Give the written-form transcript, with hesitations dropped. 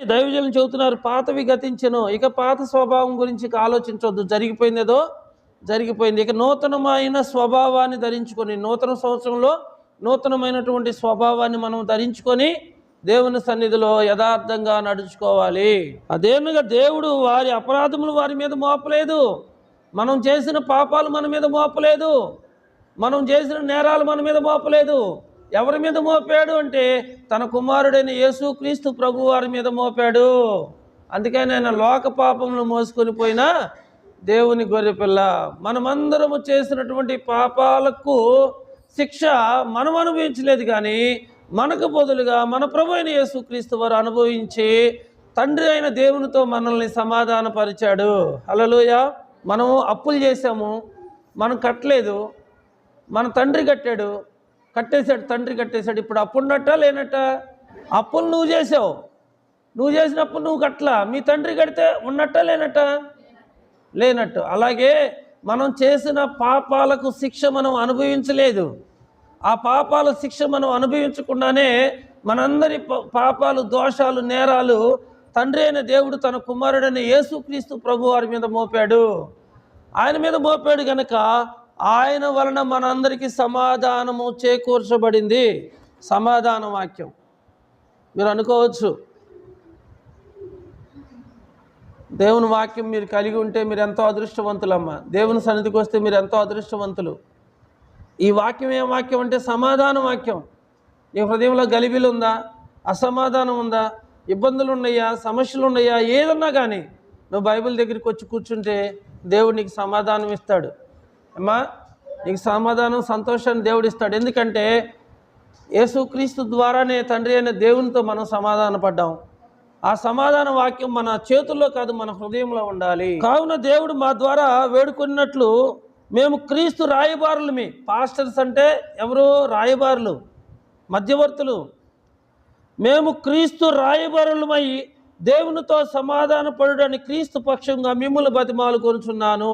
దైవజనులు చెబుతున్నారు, పాతవి గతించెను, ఇక పాత స్వభావం గురించి ఇక ఆలోచించవద్దు, జరిగిపోయిందేదో జరిగిపోయింది, ఇక నూతనమైన స్వభావాన్ని ధరించుకొని, నూతన సంవత్సరంలో నూతనమైనటువంటి స్వభావాన్ని మనం ధరించుకొని దేవుని సన్నిధిలో యథార్థంగా నడుచుకోవాలి. అదేనుగా దేవుడు వారి అపరాధములు వారి మీద మోపలేదు, మనం చేసిన పాపాలు మన మీద మోపలేదు, మనం చేసిన నేరాలు మన మీద మోపలేదు. ఎవరి మీద మోపాడు అంటే తన కుమారుడైన యేసుక్రీస్తు ప్రభు వారి మీద మోపాడు. అందుకని ఆయన లోక పాపములు మోసుకొని పోయిన దేవుని గొర్రెపిల్ల. మనమందరము చేసినటువంటి పాపాలకు శిక్ష మనం అనుభవించలేదు, కానీ మనకు బదులుగా మన ప్రభు అయిన యేసుక్రీస్తు వారు అనుభవించి తండ్రి అయిన దేవునితో మనల్ని సమాధానపరిచాడు. హల్లెలూయా. మనము అప్పులు చేసాము, మనం కట్టలేదు, మన తండ్రి కట్టాడు, కట్టేశాడు, తండ్రి కట్టేశాడు. ఇప్పుడు అప్పు ఉన్నట్ట లేనట్ట? అప్పులు నువ్వు చేసావు, నువ్వు చేసినప్పుడు నువ్వు కట్టలా, మీ తండ్రి కడితే ఉన్నట్ట లేనట్ట? లేనట్టు. అలాగే మనం చేసిన పాపాలకు శిక్ష మనం అనుభవించలేదు. ఆ పాపాల శిక్ష మనం అనుభవించకుండానే మనందరి పాపాలు, దోషాలు, నేరాలు తండ్రి అయిన దేవుడు తన కుమారుడైన యేసుక్రీస్తు ప్రభు వారి మీద మోపాడు. ఆయన మీద మోపాడు కనుక ఆయన వలన మనందరికీ సమాధానము చేకూర్చబడింది. సమాధాన వాక్యం. మీరు అనుకోవచ్చు, దేవుని వాక్యం మీరు కలిగి ఉంటే మీరు ఎంతో అదృష్టవంతులమ్మా, దేవుని సన్నిధికి వస్తే మీరు ఎంతో అదృష్టవంతులు. ఈ వాక్యం ఏం వాక్యం అంటే సమాధాన వాక్యం. నీ హృదయంలో గలిబిలు ఉందా, అసమాధానం ఉందా, ఇబ్బందులు ఉన్నాయా, సమస్యలు ఉన్నాయా, ఏదన్నా కానీ నువ్వు బైబిల్ దగ్గరికి వచ్చి కూర్చుంటే దేవుడు నీకు సమాధానం ఇస్తాడు. అమ్మా, నీకు సమాధానం, సంతోషాన్ని దేవుడు ఇస్తాడు. ఎందుకంటే యేసుక్రీస్తు ద్వారానే తండ్రి అయిన దేవునితో మనం సమాధాన పడ్డాం. ఆ సమాధాన వాక్యం మన చేతుల్లో కాదు, మన హృదయంలో ఉండాలి. కావున దేవుడు మా ద్వారా వేడుకున్నట్లు మేము క్రీస్తు రాయబారులమి. పాస్టర్స్ అంటే ఎవరు? రాయబారులు, మధ్యవర్తులు. మేము క్రీస్తు రాయబారులమై దేవునితో సమాధాన పడుడని క్రీస్తు పక్షంగా మిమ్ములు బతిమాలు కొనుచున్నాను.